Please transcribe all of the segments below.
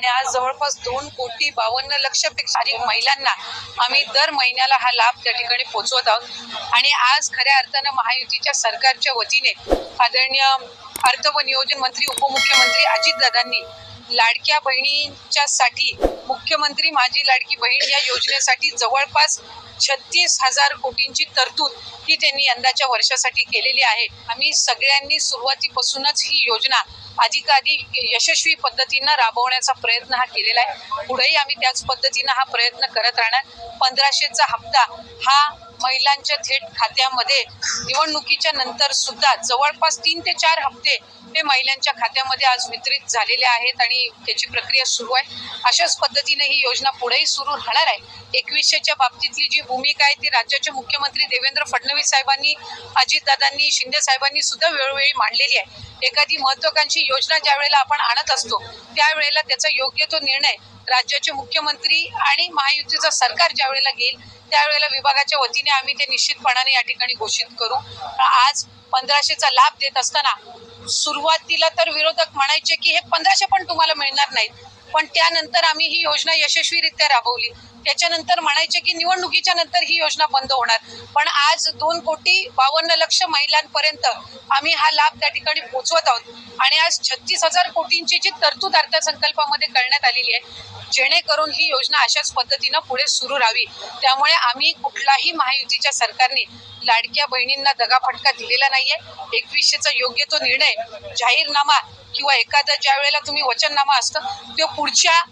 आणि आज जवळपास 2,52,00,000पेक्षा अधिक महिलांना आम्ही दर महिन्याला हा लाभ त्या ठिकाणी पोहोचवत आहोत। आणि आज खऱ्या अर्थानं महायुतीच्या सरकारच्या वतीने आदरणीय अर्थ व नियोजन मंत्री उपमुख्यमंत्री अजितदादांनी लाडक्या बहिणींच्या साठी मुख्यमंत्री माझी लाडकी बहीण या योजनेसाठी जवळपास 36,000 कोटींची तरतूद ही त्यांनी यंदाच्या वर्षासाठी केलेली आहे। आम्ही सगळ्यांनी सुरुवातीपासूनच ही योजना अधिकाधिक यशस्वी पद्धतीने राबवण्याचा प्रयत्न हा केलेला आहे। पुढेही आम्ही त्याच पद्धतीने हा प्रयत्न करत राहणार। 1500चा हप्ता हा महिलांच्या थेट खात्यामध्ये निवडणुकीच्या नंतर सुद्धा जवळपास 3 ते 4 हप्ते हे महिलांच्या खात्यामध्ये आज वितरित झालेले आहेत आणि त्याची प्रक्रिया सुरू आहे। अशाच पद्धतीने ही योजना पुढेही सुरू राहणार आहे। 2100च्या बाबतीतली जी भूमिका आहे ती राज्याचे मुख्यमंत्री देवेंद्र फडणवीस साहेबांनी, अजितदादांनी, शिंदे साहेबांनी सुद्धा वेळोवेळी मांडलेली आहे। एखादी महत्त्वाकांक्षी योजना ज्या वेळेला आपण आणत असतो त्यावेळेला त्याचा योग्य तो निर्णय राज्याचे मुख्यमंत्री आणि महायुतीचं सरकार ज्या वेळेला घेईल त्यावेळेला विभागाच्या वतीने आम्ही ते निश्चितपणाने या ठिकाणी घोषित करू। आज 1500चा लाभ देत असताना सुरुवातीला तर विरोधक म्हणायचे की हे 1500 पण तुम्हाला मिळणार नाहीत, पण त्यानंतर आम्ही ही योजना यशस्वीरित्या राबवली। त्याच्यानंतर म्हणायचे की निवडणुकीच्या नंतर ही योजना बंद होणार, पण आज 2,52,00,000 महिलांपर्यंत आम्ही हा लाभ त्या ठिकाणी पोहोचवत आहोत। आणि आज 36,000 कोटींची जी तरतूद अर्थसंकल्पामध्ये करण्यात आलेली आहे जेणेकरून ही योजना अशाच पद्धतीनं पुढे सुरू राहावी। त्यामुळे आम्ही कुठलाही महायुतीच्या सरकारने लाडक्या बहिणींना दगाफटका दिलेला नाहीये। 2100चा योग्य तो निर्णय जाहीरनामा किंवा एखादा ज्या वेळेला तुम्ही वचननामा असतं तो पुढच्या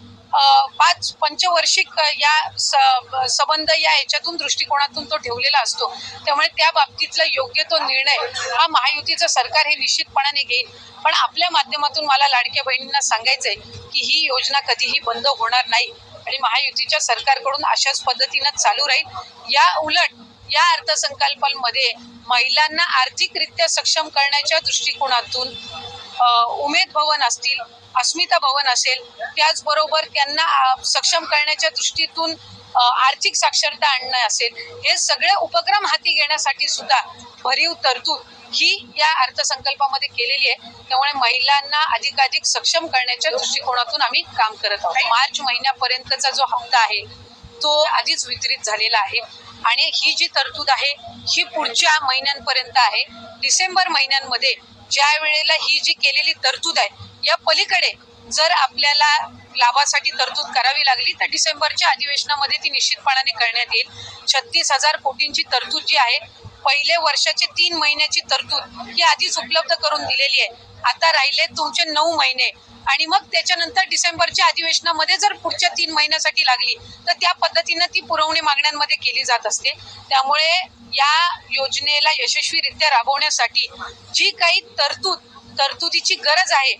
5 पंचवार्षिक या संबंध या याच्यातून दृष्टिकोनातून तो ठेवलेला असतो। त्यामुळे त्या बाबतीतला योग्य तो निर्णय हा महायुतीचं सरकार हे निश्चितपणाने घेईल। पण आपल्या माध्यमातून मला लाडक्या बहिणींना सांगायचंय की ही योजना कधीही बंद होणार नाही आणि महायुतीच्या सरकारकडून अशाच पद्धतीनं चालू राहील। या उलट या अर्थसंकल्पामध्ये महिलांना आर्थिकरित्या सक्षम करण्याच्या दृष्टिकोनातून उमेद भवन असतील, अस्मिता भवन असेल, त्याचबरोबर त्यांना सक्षम करण्याच्या दृष्टीतून आर्थिक साक्षरता आणणं असेल, हे सगळे उपक्रम हाती घेण्यासाठी सुद्धा भरीव तरतूद ही या अर्थसंकल्पामध्ये केलेली आहे। त्यामुळे महिलांना अधिकाधिक सक्षम करण्याच्या दृष्टिकोनातून आम्ही काम करत आहोत। मार्च महिन्यापर्यंतचा जो हप्ता आहे तो आधीच वितरित झालेला आहे आणि ही जी तरतूद आहे ही पुढच्या महिन्यांपर्यंत आहे। डिसेंबर महिन्यांमध्ये ज्या वेळेला ही जी केलेली तरतूद आहे या पलीकडे जर आपल्याला लाभासाठी तरतूद करावी लागली तर डिसेंबरच्या अधिवेशनामध्ये ती निश्चितपणाने करण्यात येईल। 36,000 कोटींची तरतूद जी आहे पहिले वर्षाचे 3 महिन्याची तरतूद ही आधीच उपलब्ध करून दिलेली आहे। आता राहिले तुमचे 9 महिने आणि मग त्याच्यानंतर डिसेंबरच्या अधिवेशनामध्ये जर पुढच्या 3 महिन्यासाठी लागली तर त्या पद्धतीने ती पुरवणी मागण्यांमध्ये केली जात असते। त्यामुळे या योजनेला यशस्वीरित्या राबवण्यासाठी जी काही तरतुदीची गरज आहे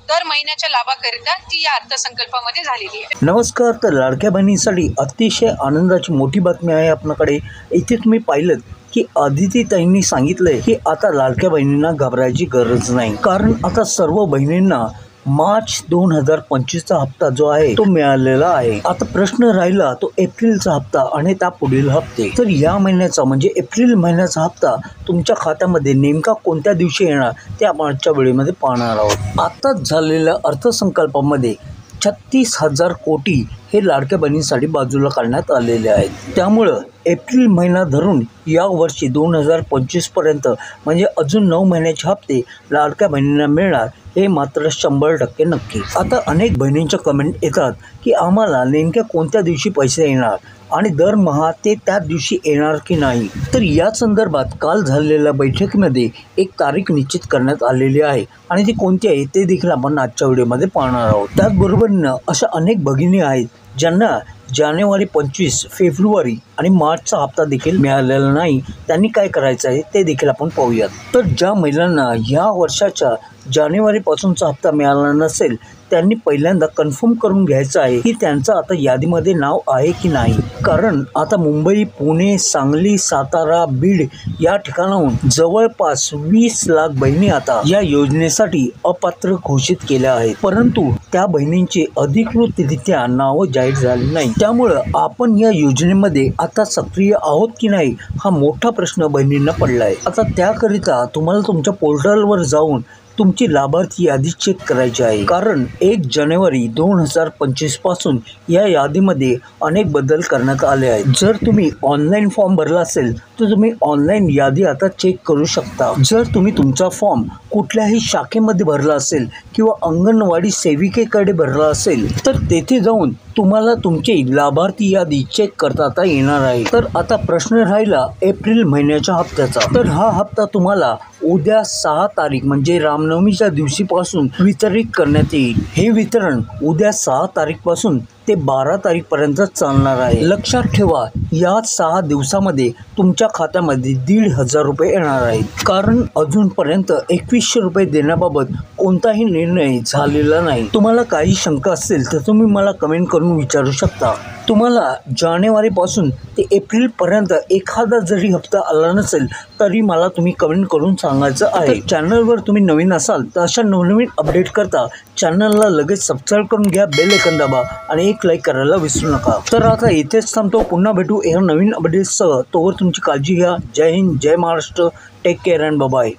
दर महिन्याच्या लाभाकरिता ती या अर्थसंकल्पामध्ये झालेली आहे। नमस्कार। तर लाडक्या बहिणींसाठी अतिशय आनंदाची मोठी बातमी आहे आपल्याकडे। इथे तुम्ही पाहिलं की अदितीताईंनी सांगितलंय की आता लाडक्या बहिणींना घाबरायची गरज नाही, कारण आता सर्व बहिणींना मार्च 2025चा हप्ता जो आहे तो मिळालेला आहे। आता प्रश्न राहिला तो एप्रिलचा हप्ता आणि त्या पुढील हप्ते। तर या महिन्याचा म्हणजे एप्रिल महिन्याचा हप्ता तुमच्या खात्यामध्ये नेमका कोणत्या दिवशी येणार ते आपण आजच्या वेळेमध्ये पाहणार आहोत। आताच झालेल्या अर्थसंकल्पामध्ये 36,000 कोटी हे लाडक्या बहिणींसाठी बाजूला काढण्यात आलेले आहेत। त्यामुळं एप्रिल महिना धरून या वर्षी 2025पर्यंत म्हणजे अजून 9 महिन्याचे हप्ते लाडक्या बहिणींना मिळणार हे मात्र 100% नक्की। आता अनेक बहिणींच्या कमेंट येतात की आम्हाला नेमक्या कोणत्या दिवशी पैसे येणार आणि दरमहा ते त्याच दिवशी येणार की नाही। तर या संदर्भात काल झालेल्या बैठकीमध्ये एक तारीख निश्चित करण्यात आलेली आहे आणि ती कोणती आहे ते देखील आपण आजच्या व्हिडिओमध्ये पाहणार आहोत। त्याचबरोबरीनं अशा अनेक भगिनी आहेत ज्यांना जानेवारी, 25, फेब्रुवारी आणि मार्चचा हप्ता देखील मिळालेला नाही। त्यांनी काय करायचं आहे ते देखील आपण पाहूयात। तर ज्या महिलांना या वर्षाच्या जानेवारीपासूनचा हप्ता मिळाला नसेल त्यांनी पहिल्यांदा कन्फर्म करून घ्यायचं आहे की त्यांचं आता यादीमध्ये नाव आहे की नाही, कारण आता मुंबई, पुणे, सांगली, सातारा, बीड या ठिकाणाहून जवळपास 20 लाख बहिणी आता या योजनेसाठी अपात्र घोषित केल्या आहेत, परंतु त्या बहिणींची अधिकृतरित्या नावं जाहीर झाली नाही। त्यामुळं आपण या योजनेमध्ये आता सक्रिय आहोत की नाही हा मोठा प्रश्न बहिणींना पडला आहे। आता त्याकरिता तुम्हाला तुमच्या पोर्टलवर जाऊन तुमची लाभार्थी यादी चेक करायची आहे, कारण 1 जानेवारी 2025 पासून या यादीमध्ये अनेक बदल करण्यात आले आहेत. जर तुम्ही ऑनलाईन फॉर्म भरला असेल तर तुम्ही ऑनलाईन यादी आता चेक करू शकता. जर तुम्ही तुमचा फॉर्म कुठल्याही शाखेमध्ये भरला असेल किंवा अंगणवाडी सेविकेकडे भरला असेल तर तेथे जाऊन तुम्हाला तुमची लाभार्थी यादी चेक करता येणार आहे. तर आता प्रश्न राहिला एप्रिल महिन्याच्या हप्त्याचा. तर हा हप्ता तुम्हाला उद्या 6 तारीख म्हणजे रामनवमीच्या दिवशीपासून वितरित करण्यात येईल. हे वितरण उद्या 6 तारीखपासून ते 12 तारीखपर्यंत चालणार आहे. लक्षात ठेवा, या 6 दिवसामध्ये तुमच्या खात्यामध्ये 1,500 रुपये येणार आहेत, कारण अजूनपर्यंत 2100 रुपये देण्याबाबत कोणताही निर्णय झालेला नाही. तुम्हाला काही शंका असेल तर तुम्ही मला कमेंट करून विचारू शकता. तुम्हाला जानेवारीपासून ते एप्रिलपर्यंत एखादा जरी हप्ता आला नसेल तरी मला तुम्ही कमेंट करून सांगायचं आहे. चॅनलवर तुम्ही नवीन असाल तर अशा नवनवीन अपडेट करता चॅनलला लगेच सबस्क्राईब करून घ्या, बेल आयकॉन दाबा आणि एक लाईक करायला विसरू नका. तर आता इथेच थांबतो, पुन्हा भेटू या नवीन अपडेट्ससह. तोवर तुमची काळजी घ्या. जय हिंद, जय Maharashtra, take care and bye.